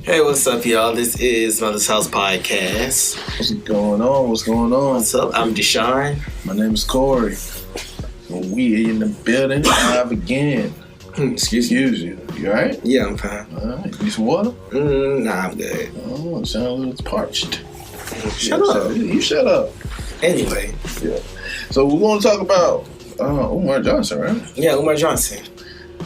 Hey, what's up, y'all? This is Mother's House Podcast. What's going on? What's going on? What's up? I'm DESHAUN. My name is Corey. And we in the building live again. Excuse you. You alright? Yeah, I'm fine. Alright. Need some water? Nah, I'm good. Oh, it sounds a little parched. Shut up. You shut up. Anyway. Yeah. So we're going to talk about Umar Johnson, right? Yeah, Umar Johnson.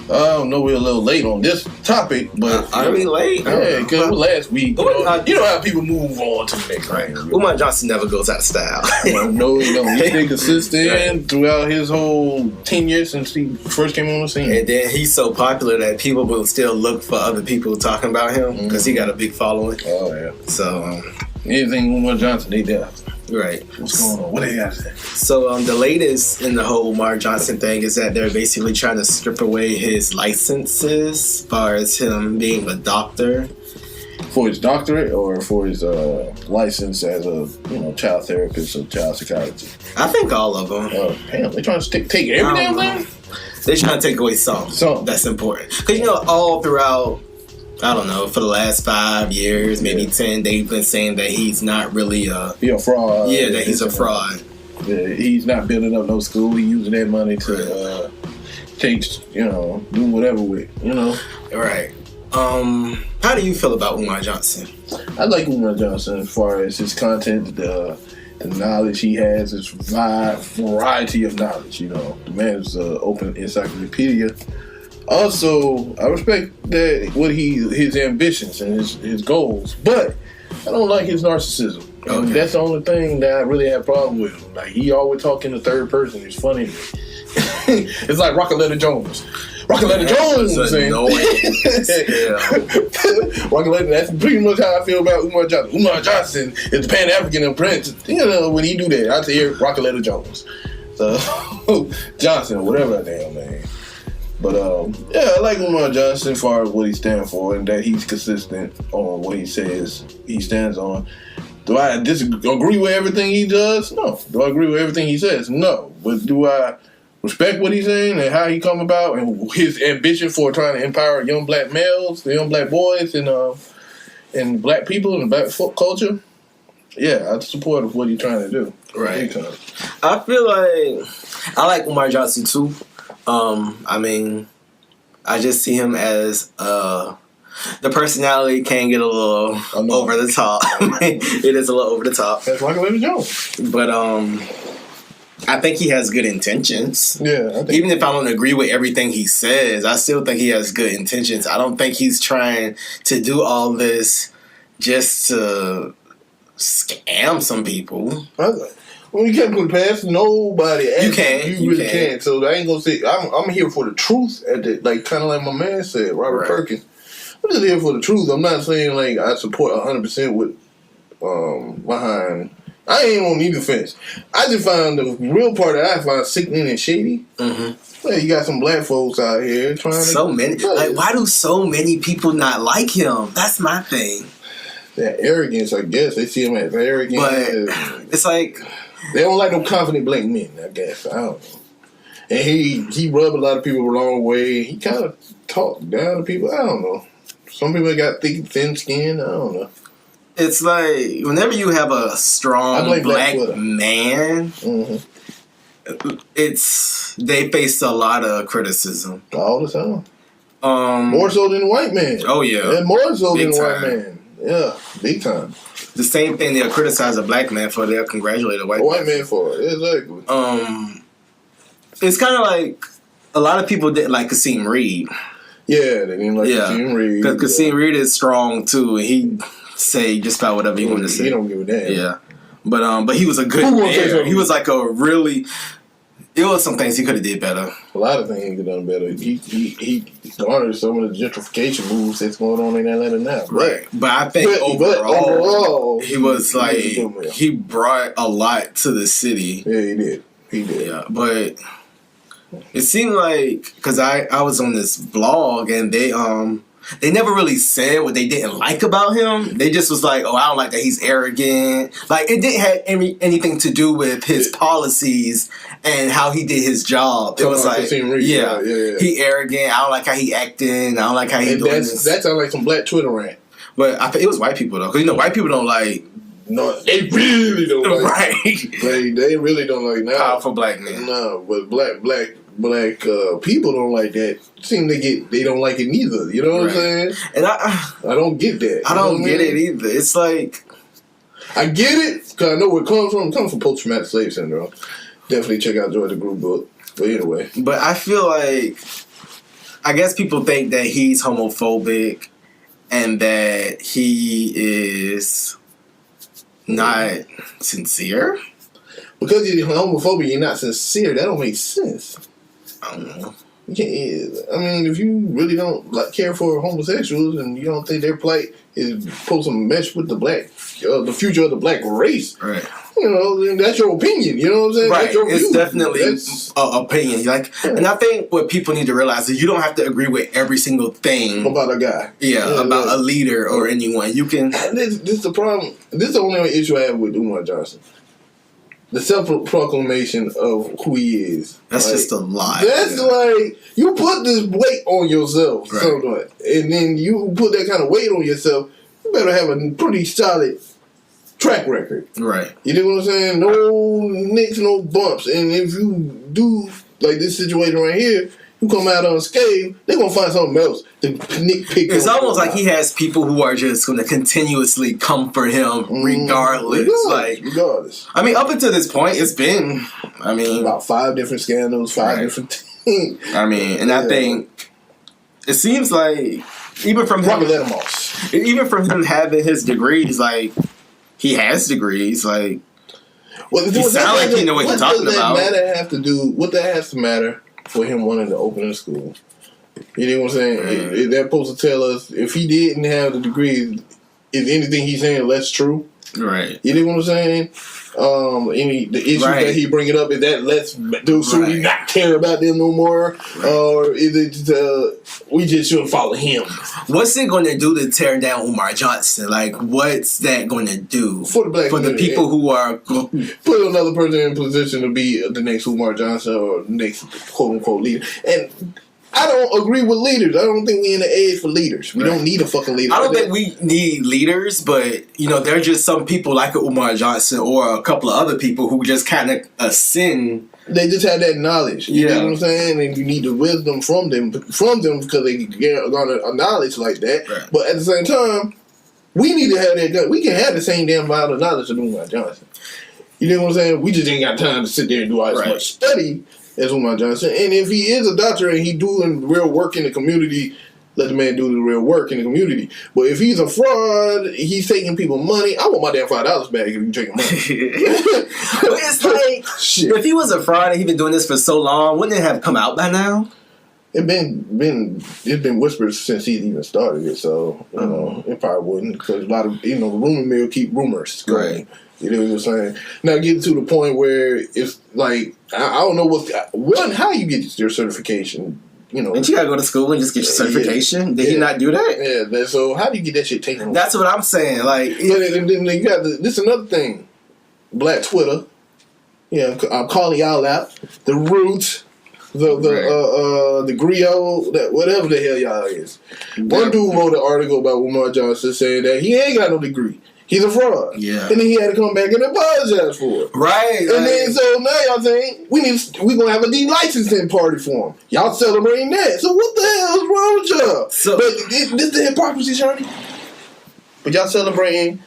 I don't know, we're a little late on this topic, but... Are we late? Yeah, because last week, you know how people move on to the next right? Umar Johnson never goes out of style. No, he don't. He stayed consistent throughout his whole tenure since he first came on the scene. And then he's so popular that people will still look for other people talking about him because he got a big following. Oh, yeah. So... anything Umar Johnson, they do. Right. What's going on? What they got to say? So the latest in the whole Umar Johnson thing is that they're basically trying to strip away his licenses as far as him being a doctor. For his doctorate or for his license as a child therapist or child psychologist? I think all of them. Oh, damn. They trying to take every damn thing? They're trying to take away something that's important. Because, all throughout... I don't know, for the last 5 years, maybe 10, they've been saying that he's not really he a fraud. Yeah, that he's a fraud. Yeah, he's not building up no school. He's using that money to do whatever with, Right. How do you feel about Umar Johnson? I like Umar Johnson as far as his content, the knowledge he has, his variety of knowledge. The man is an open encyclopedia. Also, I respect that his ambitions and his goals, but I don't like his narcissism. Okay. That's the only thing that I really have a problem with. Like, he always talk in the third person. It's funny. It's like Raqueletta Jones. Raqueletta Jones. Raqueletta, that's pretty much how I feel about Umar Johnson. Umar Johnson is the Pan-African prince. When he do that, I hear Raqueletta Jones. So, Johnson, whatever that damn name. But, I like Umar Johnson as far as what he stands for and that he's consistent on what he says he stands on. Do I agree with everything he does? No. Do I agree with everything he says? No. But do I respect what he's saying and how he come about and his ambition for trying to empower young black males, the young black boys, and black people and black folk culture? Yeah, I support what he's trying to do. Right. I feel like I like Umar Johnson too. I just see him as the personality can get a little over the top. It is a little over the top. That's like Raqueletta Jones. But I think he has good intentions. Yeah. Even if I don't agree with everything he says, I still think he has good intentions. I don't think he's trying to do all this just to scam some people. Well, you can't put past nobody. You can. You really can't. So I ain't gonna say I'm here for the truth. Kind of like my man said, Robert Perkins. I'm just here for the truth. I'm not saying like I support 100% with behind. I ain't on either fence. I just find the real part that I find sickening and shady. Mm-hmm. Well, you got some black folks out here trying many. Like, why do so many people not like him? That's my thing. That arrogance, I guess. They see him as arrogant. But it's like... they don't like no confident black men, I guess. I don't know. And he rubbed a lot of people the wrong way. He kind of talked down to people. I don't know. Some people got thick, thin skin. I don't know. It's like, whenever you have a strong black man, they face a lot of criticism. All the time. More so than the white man. Oh, yeah. And more so than the white man. Yeah, big time. The same thing they'll criticize a black man for, they'll congratulate a white man for it. Exactly. It's kind of like a lot of people didn't like Kasim Reed. Yeah, they didn't like Kasim Reed. Because Kasim Reed is strong too, and he say just about whatever he wanted to say. He don't give a damn. Yeah, but he was a good mayor. He was like a really. There was some things he could have did better. A lot of things he could have done better. He garnered some of the gentrification moves that's going on in Atlanta now. Right. But I think overall, he was like, he brought a lot to the city. Yeah, he did. Yeah, but it seemed like, because I was on this blog and they never really said what they didn't like about him. They just was like, oh, I don't like that he's arrogant. Like, it didn't have anything to do with his policies and how he did his job. It was like, he arrogant. I don't like how he acting. I don't like how he doing this. That sounds like some black Twitter rant. But I think it was white people though, because white people don't like. No, they really don't like. Right. They really don't like now. Powerful black men. No, but black people don't like that. Seem they don't like it neither. You know what I'm saying? And I don't get that. I don't get it either. It's like I get it because I know where it comes from. It comes from post-traumatic slave syndrome. Definitely check out Georgia Group book. But anyway, but I feel like I guess people think that he's homophobic and that he is not sincere. Because you're homophobic, you're not sincere. That don't make sense. I don't know. You can't, I mean, if you really don't care for homosexuals and you don't think their plight is supposed to mesh with the future of the black race, right? You know, then that's your opinion. You know what I'm saying? Right. That's your it's view. Definitely an opinion. Like, and I think what people need to realize is you don't have to agree with every single thing about a guy. Yeah, about a leader or anyone. You can. This is the problem. This is the only issue I have with Umar Johnson. The self-proclamation of who he is. That's just a lie. That's like, you put this weight on yourself, somewhat, and then you put that kind of weight on yourself, you better have a pretty solid track record. Right. You know what I'm saying? No nicks, no bumps. And if you do, like this situation right here, you come out unscathed, they're going to find something else to nitpick. It's almost like he has people who are just going to continuously come for him regardless. Regardless. I mean, up until this point, it's been, about 5 different scandals, 5 different things. I mean, and I think it seems like even from him, even from him having his degrees, like, he has degrees, like, he sounds like he know what he's talking about. What that has to matter for him wanting to open a school? You know what I'm saying? Is that supposed to tell us if he didn't have the degree, is anything he's saying less true? Right. You know what I'm saying? The issues that he bringing up, is that let's do so we not care about them no more, or is it we just shouldn't follow him? What's it going to do to tear down Umar Johnson? Like, what's that going to do for the black the people who are put another person in position to be the next Umar Johnson or next quote unquote leader? And I don't agree with leaders. I don't think we're in the age for leaders. We don't need a fucking leader. I don't think we need leaders, but, there are just some people like Umar Johnson or a couple of other people who just kind of ascend. They just have that knowledge. You know what I'm saying? And you need the wisdom from them because they garner a knowledge like that. Right. But at the same time, we need to have that. We can have the same damn amount of knowledge of Umar Johnson. You know what I'm saying? We just ain't got time to sit there and do as much study as Umar Johnson. And if he is a doctor and he doing real work in the community, let the man do the real work in the community. But if he's a fraud, he's taking people money, I want my damn $5 back if you taking money. It's like, if he was a fraud and he's been doing this for so long, wouldn't it have come out by now? It's been whispered since he even started it, so it probably wouldn't, because a lot of the rumor mill keep rumors going. Right. You know what I'm saying? Now getting to the point where it's like I don't know how you get your certification. And you gotta go to school and just get your certification. Did he not do that? Yeah. So how do you get that shit taken away? That's what I'm saying. Like, and then you got this another thing. Black Twitter. Yeah, I'm calling y'all out. The Roots. The griot, that whatever the hell y'all is. One dude wrote an article about Umar Johnson saying that he ain't got no degree. He's a fraud. Yeah. And then he had to come back and apologize for it. Right. And then so now y'all saying we gonna have a de-licensing party for him. Y'all celebrating that. So what the hell is wrong with y'all? So, but this the hypocrisy, Shirley. But y'all celebrating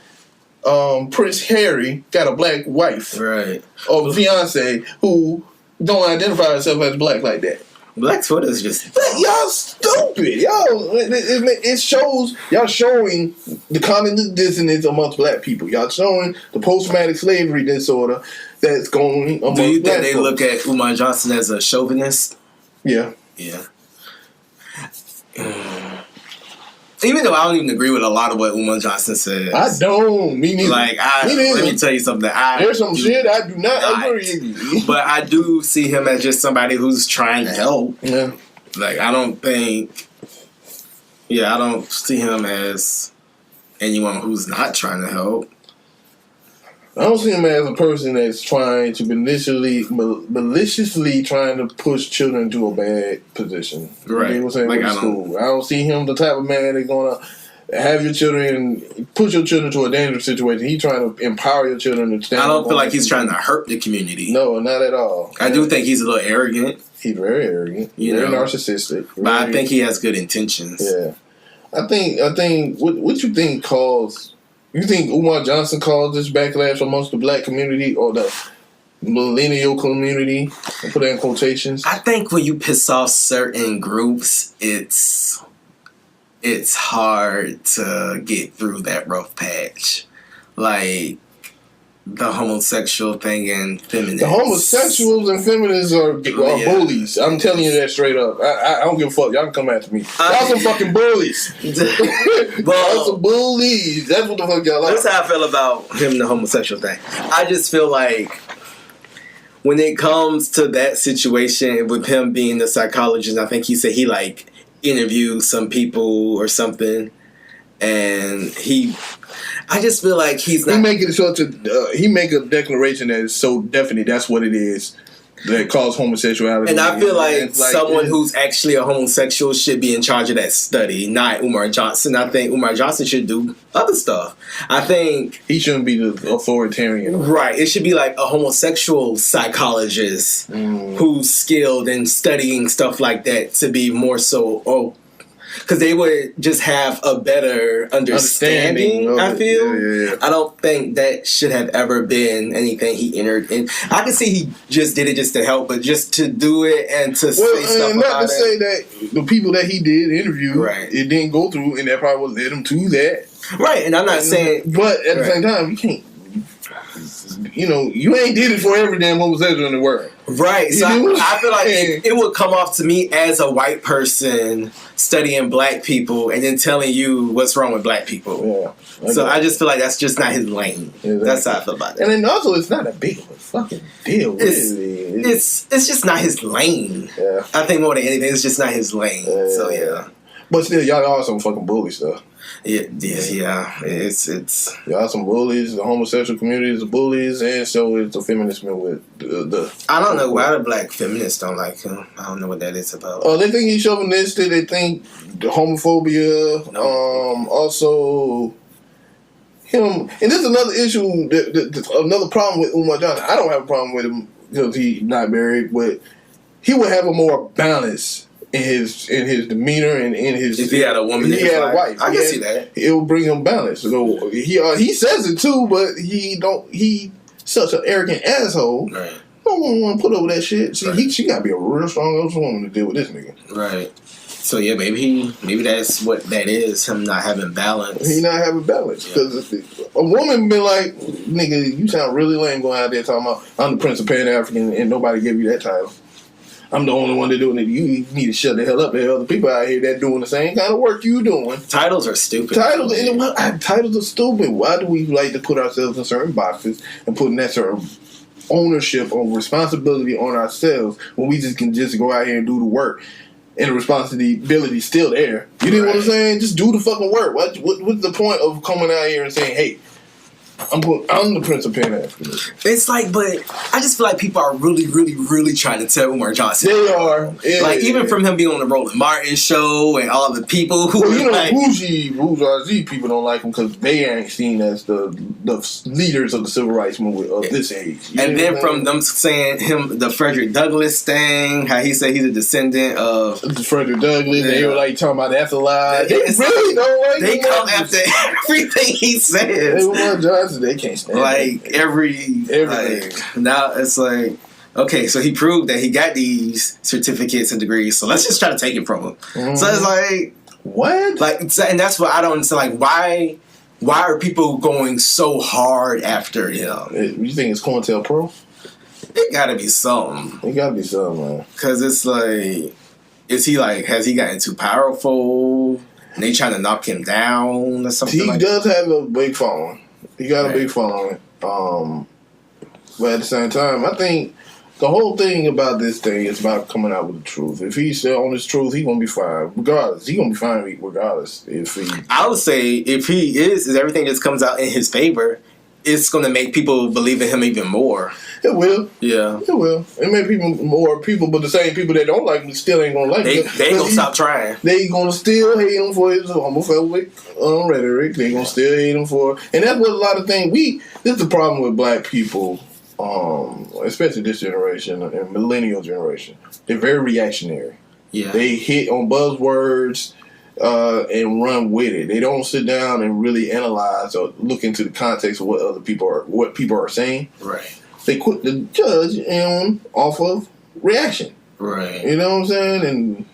Prince Harry got a black wife. Right. Or fiance who don't identify herself as black like that. Black Twitter is just y'all stupid. Y'all, it shows y'all showing the cognitive dissonance amongst black people. Y'all showing the post-traumatic slavery disorder that's going amongst. Do you think they look at Umar Johnson as a chauvinist? Yeah. Yeah. Even though I don't even agree with a lot of what Umar Johnson says. I don't. Me neither. Like, let me tell you something. There's some shit I do not agree with. But I do see him as just somebody who's trying to help. Yeah. Like, I don't see him as anyone who's not trying to help. I don't see him as a person that's trying to maliciously trying to push children to a bad position. Right. You know what I'm saying? I don't see him the type of man that's gonna have your children, put your children to a dangerous situation. He's trying to empower your children to stand. I don't feel like he's trying to hurt the community. No, not at all. I do think he's a little arrogant. He's very arrogant. Very narcissistic. But I think he has good intentions. Yeah. I think what you think caused, you think Umar Johnson caused this backlash amongst the black community or the millennial community? I'll put that in quotations. I think when you piss off certain groups, it's hard to get through that rough patch. Like the homosexual thing and feminists. The homosexuals and feminists are bullies. I'm telling you that straight up. I don't give a fuck. Y'all can come after me. Y'all some fucking bullies. Y'all some bullies. That's what the fuck y'all are. That's how I feel about him and the homosexual thing. I just feel like when it comes to that situation with him being the psychologist, I think he said he like interviewed some people or something, and I just feel like he's not. He make a declaration that is so definite. That's what it is that caused homosexuality. And I feel like someone who's actually a homosexual should be in charge of that study, not Umar Johnson. I think Umar Johnson should do other stuff. I think he shouldn't be the authoritarian. Right. It should be like a homosexual psychologist who's skilled in studying stuff like that to be more so. Because they would just have a better understanding, I feel. Yeah. I don't think that should have ever been anything he entered in. I can see he just did it just to help, but just to do it and to say stuff about it. Not to say that the people that he did interview, it didn't go through, and that probably would led him to that. Right, and I'm not saying... But at the same time, you can't... You ain't did it for every damn homosexual in the world. Right. So I feel like it would come off to me as a white person studying black people and then telling you what's wrong with black people. Yeah. So I just feel like that's just not his lane. Exactly. That's how I feel about it. And then also, it's not a big of a fucking deal. It's just not his lane. Yeah. I think more than anything, it's just not his lane. Yeah. So yeah. But still, y'all are some fucking bullies, though. Yeah. It's y'all some bullies. The homosexual community is bullies, and so is the feminist movement. I don't know why the black feminists don't like him. I don't know what that is about. They think he's chauvinistic. They think the homophobia. Also him, and this is another issue. Another problem with Umar Johnson. I don't have a problem with him because he's not married, but he would have a more balance in his demeanor and in his. If he had a woman, he had a wife. I can see that. It will bring him balance. So he says it too, but he's such an arrogant asshole. Right. I don't want to put over that shit. See, she got to be a real strong woman to deal with this nigga. Right. So yeah, maybe that's what that is. Him not having balance. He not having balance because a woman been like, nigga, you sound really lame going out there talking about I'm the Prince of Pan African and nobody gave you that title. I'm the only one that doing it. You need to shut the hell up. There are other people out here that doing the same kind of work you doing. Titles are stupid. Titles are stupid. Why do we like to put ourselves in certain boxes and putting that certain ownership or responsibility on ourselves when we just can just go out here and do the work and the responsibility is still there? You know what I'm saying? Just do the fucking work. What's the point of coming out here and saying, hey, I'm the Prince of Pan African. It's like, but I just feel like people are really, really, really trying to tell Umar Johnson. They are. Yeah, even from him being on the Roland Martin show and all the people who bourgeoisie people don't like him because they ain't seen as the leaders of the civil rights movement of this age. And then from them saying the Frederick Douglass thing, how he said he's a descendant of Frederick Douglass, they were like talking about that's a lie. They really don't like They come after everything he says. Umar Johnson, they can't stand everything. Now it's like, okay, so he proved that he got these certificates and degrees, so let's just try to take it from him. Mm-hmm. So it's like, what? Like, and that's what I don't understand. Like, why are people going so hard after him? You think it's COINTELPRO? It gotta be something. It gotta be something, man. Because it's like, has he gotten too powerful? And they trying to knock him down or something? He does have a big following. He got a big following. But at the same time, I think the whole thing about this thing is about coming out with the truth. If he's still on his truth, he's going to be fine. Regardless. He's going to be fine regardless. I would say if he is everything just comes out in his favor, it's going to make people believe in him even more. It will. Yeah. It will. It make more people, but the same people that don't like him still ain't gonna like him. They ain't gonna stop trying. They gonna still hate him for his homophobic rhetoric. They gonna still hate him for, and that's what a lot of things. This is the problem with black people, especially this generation and millennial generation. They're very reactionary. Yeah. They hit on buzzwords and run with it. They don't sit down and really analyze or look into the context of what people are saying. Right. They quit to judge off of reaction. Right. You know what I'm saying? And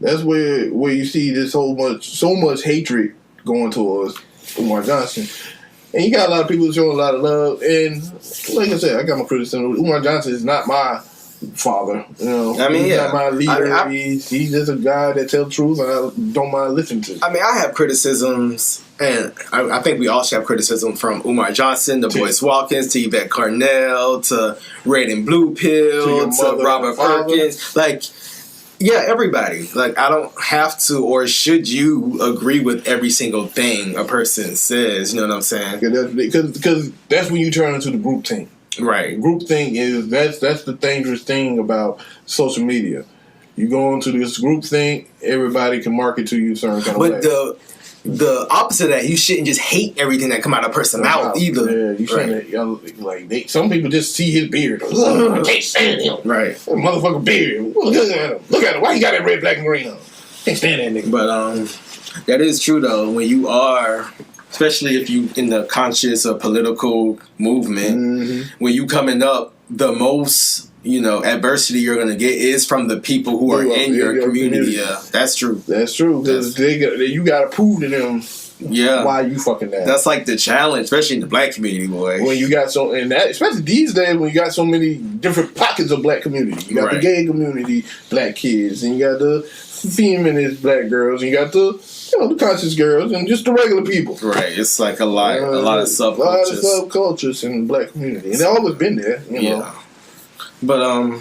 that's where you see this so much hatred going towards Umar Johnson. And you got a lot of people showing a lot of love. And like I said, I got my criticism. Umar Johnson is not my father. You know, I mean, he's yeah. not my leader. He's just a guy that tells the truth, and I don't mind listening to. I mean, I have criticisms, and I think we all should have criticism from Umar Johnson to Boyce Watkins to Yvette Carnell to Red and Blue Pill to Robert Perkins. Like, yeah, everybody. Like, I don't have to or should you agree with every single thing a person says. You know what I'm saying? Because that's when you turn into the group team. Right. Groupthink is that's the dangerous thing about social media. You go into this groupthink, everybody can market to you a certain kind of way. But the opposite of that, you shouldn't just hate everything that come out of a person's mouth either. Yeah, you shouldn't. Some people just see his beard. I can't stand him. Right. That motherfucker beard. Look at him. Look at him. Why you got that red, black, and green on? Can't stand that nigga. But that is true though. When you are, especially if you in the conscious or political movement, when you coming up, the most adversity you're gonna get is from the people who are in your community. Yeah, that's true. That's true because you gotta prove to them. Yeah, why you fucking that? That's like the challenge, especially in the black community, boy. When you got especially these days, when you got so many different pockets of black community, you got the gay community, black kids, and you got the feminist black girls, and you got the conscious girls, and just the regular people. Right. It's like a lot of subcultures. A lot of subcultures in the black community, and they've always been there. You know. But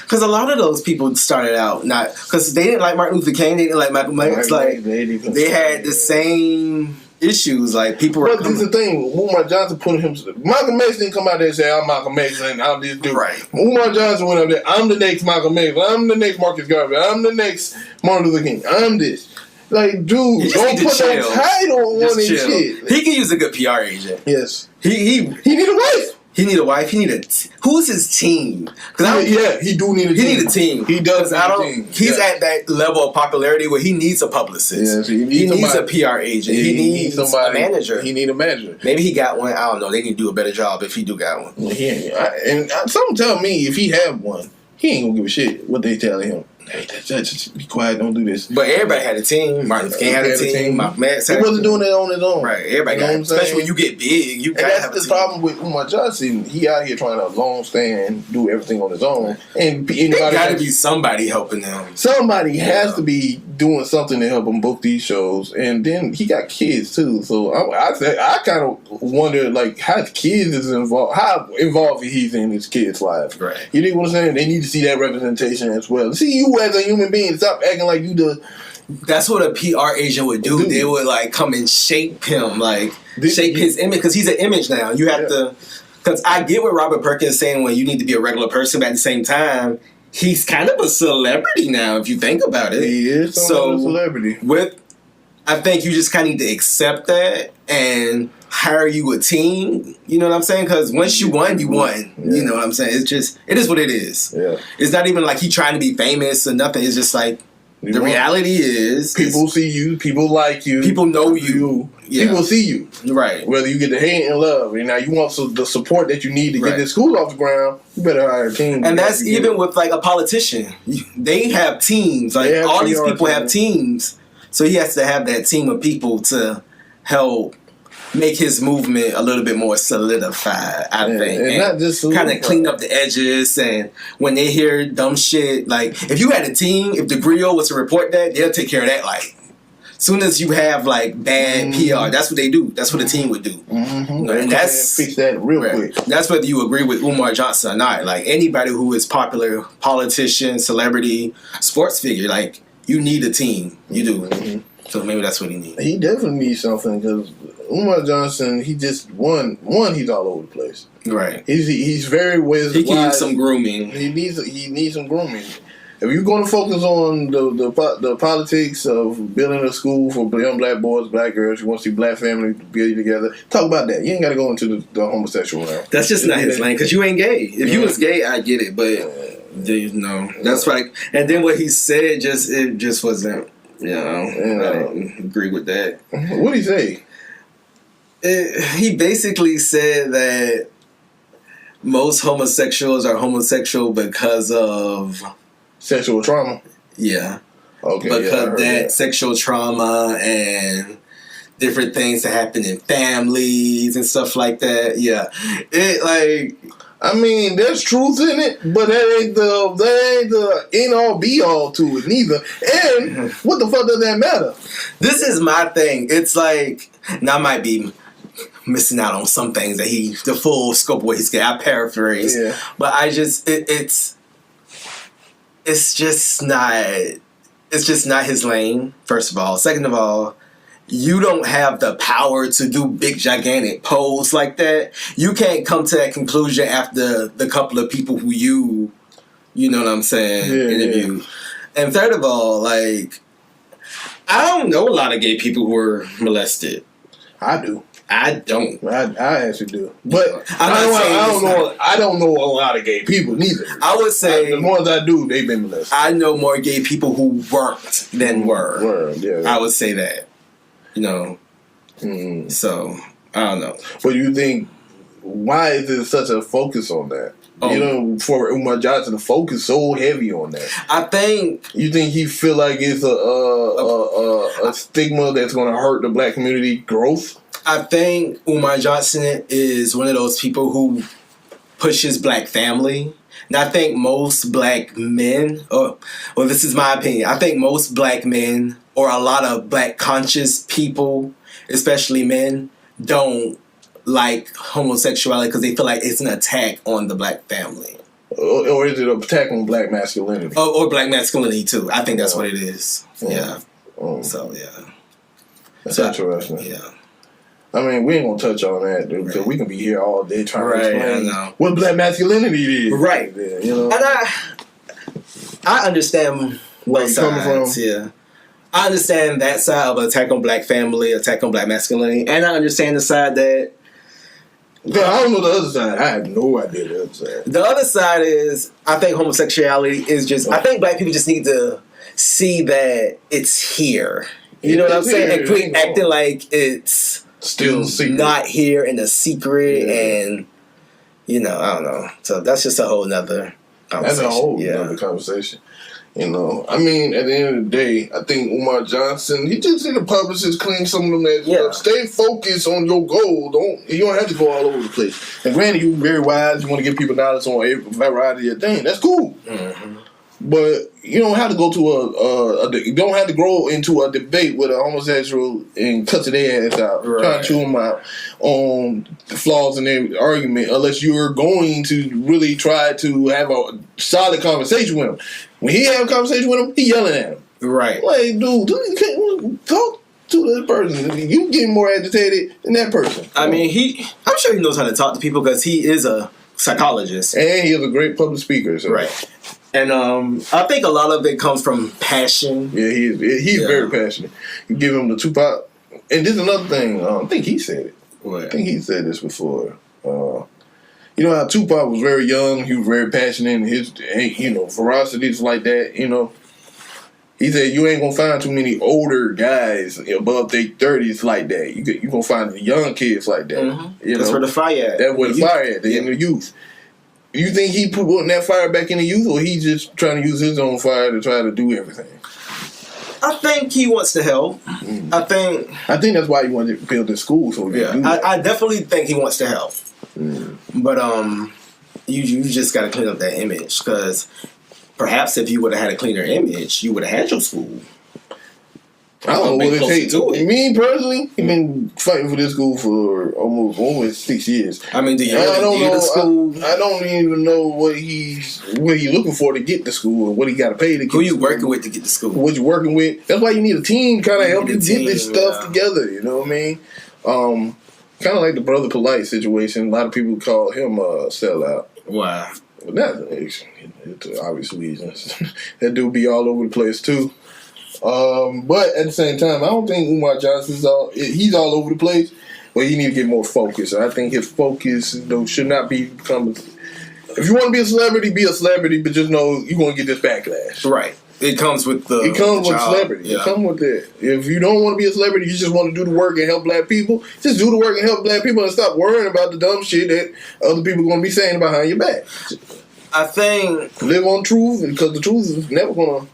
because a lot of those people started out not because they didn't like Martin Luther King, they didn't like Malcolm X. Like they had the same issues. Like people were. But this is the thing. Umar Johnson put him. Malcolm X didn't come out there and say, "I'm Malcolm X and I'm this dude." Right. Umar Johnson went up there. I'm the next Malcolm X. I'm the next Marcus Garvey. I'm the next Martin Luther King. I'm this. Like, dude, don't put that title on his shit. He can use a good PR agent. Yes. He need a wife. He need a wife. He need who's his team? He do need a team. He need a team. He does. He's at that level of popularity where he needs a publicist. Yes, he needs a PR agent. He needs a manager. He need a manager. Maybe he got one. I don't know. They need to do a better job if he do got one. And something tell me if he have one, he ain't gonna give a shit what they tell him. Hey, just be quiet, don't do this. But everybody had a team. Martin Luther King had a team. Malcolm X had a team. He wasn't doing it on his own. Right. Everybody got it. Especially when you get big, you gotta have a team. That's the problem with Umar Johnson. He out here trying to long stand, do everything on his own. And anybody got to be somebody helping him. Somebody has to be doing something to help him book these shows. And then he got kids too. So I kind of wonder, like, how his kids is involved. How involved he's in his kids' lives. Right. You know what I'm saying? They need to see that representation as well. See you as a human being. Stop acting like you the. That's what a PR agent would do. They would like come and shape him, like shape his image, because he's an image now. You have to. Because I get what Robert Perkins is saying when you need to be a regular person, but at the same time, he's kind of a celebrity now. If you think about it, he is a celebrity. I think you just kind of need to accept that and hire you a team. You know what I'm saying? Because once you won, you won. Yeah. You know what I'm saying? It is what it is. Yeah. It's not even like he trying to be famous or nothing. It's just like the reality is people see you, people like you, people know you. Yeah. People see you. Right. Whether you get the hate and love. And now you want the support that you need to get this school off the ground, you better hire a team. And that's even with like a politician. They have teams. Like all these people have teams. So he has to have that team of people to help make his movement a little bit more solidified, I think. And not just kind of clean up the edges. And when they hear dumb shit, like if you had a team, if the Griot was to report that, they'll take care of that. Like soon as you have like bad PR, that's what they do. That's what the team would do. Mm-hmm. And that's fix that real quick. That's whether you agree with Umar Johnson or not. Like anybody who is popular, politician, celebrity, sports figure, like you need a team. You do. Mm-hmm. So maybe that's what he needs. He definitely needs something because Umar Johnson, he just he's all over the place. Right. He's very wise. He can use some grooming. He needs some grooming. If you're going to focus on the politics of building a school for young black boys, black girls, you want to see black families be together, talk about that. You ain't got to go into the homosexual realm. That's just not his lane, because you ain't gay. If you was gay, I get it, but that's like. And then what he said it just wasn't. I didn't agree with that. What did he say? He basically said that most homosexuals are homosexual because of sexual trauma. Yeah. Okay. Because that sexual trauma and different things that happen in families and stuff like that. Yeah. I mean, there's truth in it, but that ain't the end all be all to it neither. And what the fuck does that matter? This is my thing. It's like, now I might be missing out on some things that the full scope of what he's getting. I paraphrase. Yeah. But I just, it's just not his lane, first of all. Second of all, you don't have the power to do big, gigantic polls like that. You can't come to that conclusion after the couple of people who you know what I'm saying, interview. Yeah. And third of all, I don't know a lot of gay people who were molested. I do. I don't. I actually do, but I don't know a lot of gay people neither. I would say the ones I do, they've been molested. I know more gay people who weren't than were. I would say that. So I don't know. But you think why is there such a focus on that? For Umar Johnson to focus so heavy on that. I think you think he feel like it's a stigma that's going to hurt the black community growth. I think Umar Johnson is one of those people who pushes black family. And I think most black men, this is my opinion, I think most black men or a lot of black conscious people, especially men, don't like homosexuality because they feel like it's an attack on the black family. Or is it an attack on black masculinity? Or black masculinity too. I think that's what it is. Yeah. So, yeah. That's interesting. Yeah. I mean, we ain't gonna touch on that, dude, because we can be here all day trying to explain what black masculinity is. Right. And I understand both sides. Yeah. I understand that side of attack on black family, attack on black masculinity, and I understand the side that. I don't know the other side. I have no idea the other side. The other side is, I think homosexuality is just. I think black people just need to see that it's here. You know what I'm saying? And quit acting like it's still not here in a secret, and I don't know. So that's just a whole nother conversation. That's a whole nother conversation. I mean, at the end of the day, I think Umar Johnson, he just need to publicists clean some of them that stay focused on your goal. You don't have to go all over the place. And granted, you're very wise. You want to give people knowledge on every variety of things. That's cool. Mm-hmm. But you don't have to go to you don't have to grow into a debate with a homosexual and cut their ass out, trying to chew them out on the flaws in their argument, unless you're going to really try to have a solid conversation with him. When he have a conversation with him, he yelling at him. Right. Like, dude, you can't talk to that person. You getting more agitated than that person. I mean, I'm sure he knows how to talk to people because he is a psychologist. And he is a great public speaker. So. Right. And I think a lot of it comes from passion. Yeah, he's very passionate. You give him the Tupac. And this is another thing. I think he said it. What? I think he said this before. You know how Tupac was very young. He was very passionate. And his, ferocities like that. He said you ain't gonna find too many older guys above their 30s like that. You gonna find the young kids like that. Mm-hmm. That's where the fire at. That's where the fire at. In the youth. You think he putting that fire back in the youth, or he just trying to use his own fire to try to do everything? I think he wants to help. Mm. I think that's why he wanted to build this school. So I definitely think he wants to help. Mm. But you just got to clean up that image, because perhaps if you would have had a cleaner image, you would have had your school. I don't know what it takes. Me personally, I've been fighting for this school for almost 6 years. I mean, do you really need a school? I don't even know what he's looking for to get to school and what he got to pay to get. Who you working with to get to school? What you working with? That's why you need a team kind of help you get this stuff together. You know what I mean? Kind of like the Brother Polite situation. A lot of people call him a sellout. Why? Well, that's obvious reasons. That dude be all over the place too. But at the same time, I don't think Umar Johnson's he's all over the place, but he need to get more focused. I think his focus should not become. If you want to be a celebrity, but just know you're going to get this backlash. Right. It comes with the. It comes with job. celebrity. Yeah. It comes with that. If you don't want to be a celebrity, you just want to do the work and help black people. Just do the work and help black people, and stop worrying about the dumb shit that other people are going to be saying behind your back. I think live on truth, because the truth is never going to.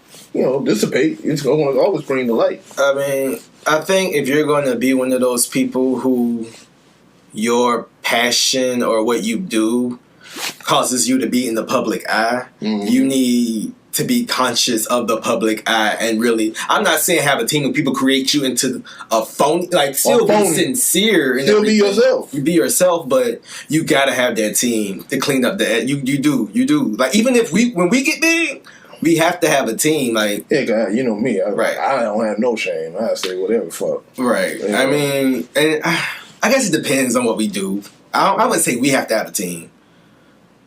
Dissipate. It's going to always bring the light. I mean, I think if you're going to be one of those people who your passion or what you do causes you to be in the public eye, you need to be conscious of the public eye and really, I'm not saying have a team of people create you into a phony, like still be sincere. And still be yourself. You be yourself, but you got to have that team to clean up that. You do. Like even if when we get big, we have to have a team, like God, you know me. Right. I don't have no shame. I say whatever fuck. Right. You know? I mean, and I guess it depends on what we do. I would say we have to have a team.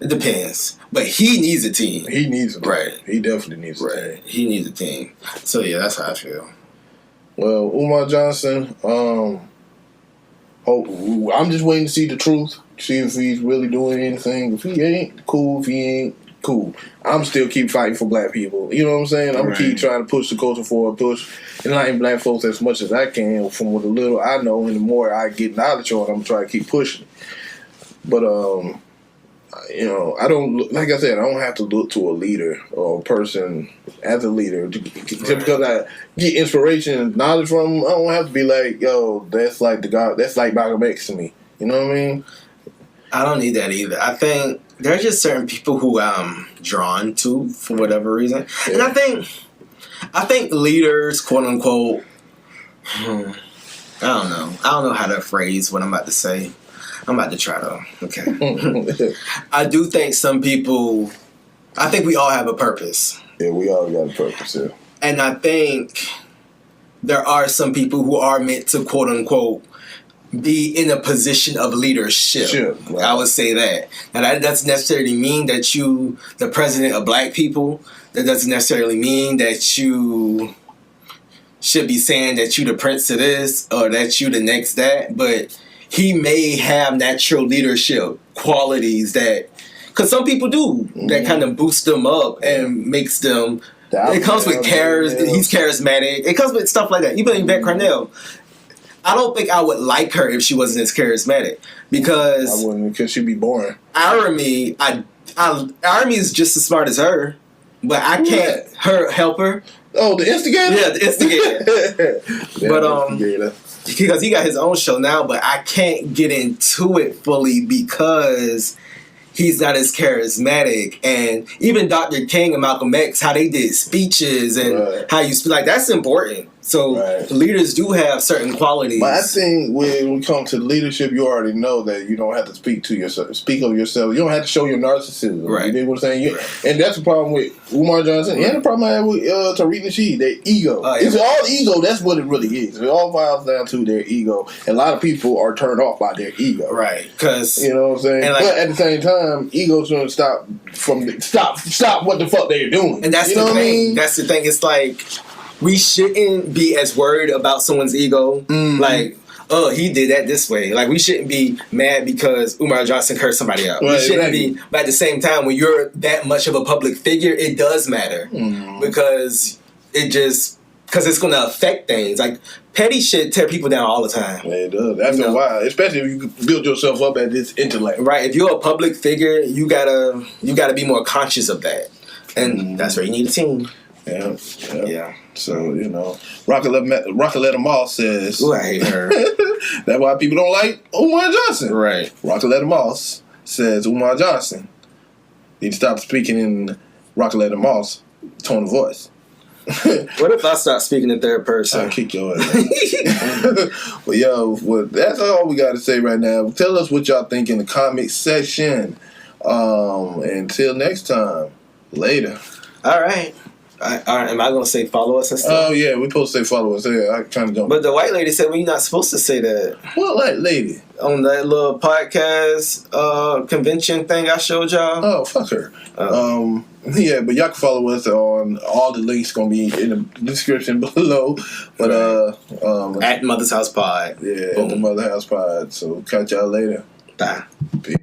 It depends, but he needs a team. He needs a team. Right. He definitely needs a team. He needs a team. So yeah, that's how I feel. Well, Umar Johnson. I'm just waiting to see the truth. See if he's really doing anything. If he ain't, cool. If he ain't, cool. I'm still keep fighting for black people. You know what I'm saying? I'm gonna keep trying to push the culture forward, enlighten black folks as much as I can from what a little I know, and the more I get knowledge on, I'm trying to keep pushing. But I don't, like I said, I don't have to look to a leader or a person as a leader just because I get inspiration and knowledge from them. I don't have to be like, yo, that's like the God, that's like Malcolm X to me. You know what I mean? I don't need that either. I think there's just certain people who I'm drawn to for whatever reason. Yeah. And I think leaders, quote unquote, I don't know how to phrase what I'm about to say. I'm about to try to, okay. I do think some people, I think we all have a purpose. Yeah, we all got a purpose, yeah. And I think there are some people who are meant to, quote unquote, be in a position of leadership. Sure, right. I would say that. And that doesn't necessarily mean that you, the president of black people, that doesn't necessarily mean that you should be saying that you the prince of this or that you the next that, but he may have natural leadership qualities that, because some people do, that kind of boost them up and makes them, it comes with he's charismatic. It comes with stuff like that. Even Yvette Carnell, I don't think I would like her if she wasn't as charismatic, because I wouldn't, because she'd be boring. Irony is just as smart as her, but I can't help her. Oh, the instigator? Yeah, the instigator. But because he got his own show now, but I can't get into it fully because he's not as charismatic. And even Dr. King and Malcolm X, how they did speeches and how you speak, like, that's important. So leaders do have certain qualities. But I think when we come to leadership, you already know that you don't have to speak of yourself. You don't have to show your narcissism. Right. You know what I'm saying? And that's the problem with Umar Johnson. And the problem I have with Tariq Nasheed, their ego. It's all ego. That's what it really is. It all boils down to their ego. And a lot of people are turned off by their ego. Right. Because, you know what I'm saying? But at the same time, ego's going to stop what the fuck they're doing. And that's the thing. I mean? That's the thing. It's like, we shouldn't be as worried about someone's ego. Like, oh, he did that this way. Like, we shouldn't be mad because Umar Johnson cursed somebody out. We shouldn't be. But at the same time, when you're that much of a public figure, it does matter. Because it's going to affect things. Like, petty shit tear people down all the time. Yeah, it does. After a while, especially if you build yourself up at this intellect. Right. If you're a public figure, you gotta be more conscious of that. And that's where you need a team. Yeah. So, you know, Raqueletta Moss says... Ooh, I hate her. That's why people don't like Umar Johnson. Right. Raqueletta Moss says Umar Johnson need to stop speaking in Raqueletta Moss tone of voice. What if I start speaking in third person? I'll kick your ass. But yo, that's all we got to say right now. Tell us what y'all think in the comment section. Until next time, later. All right. Am I gonna say follow us and stuff? Oh yeah, we're supposed to say follow us. Yeah, I'm trying to jump. But the white lady said we're not supposed to say that. What white lady? On that little podcast convention thing I showed y'all. Oh, fuck her. Yeah, but y'all can follow us on all the links gonna be in the description below. But at Mother's House Pod. Yeah, at the Mother House Pod. So catch y'all later. Bye. Peace.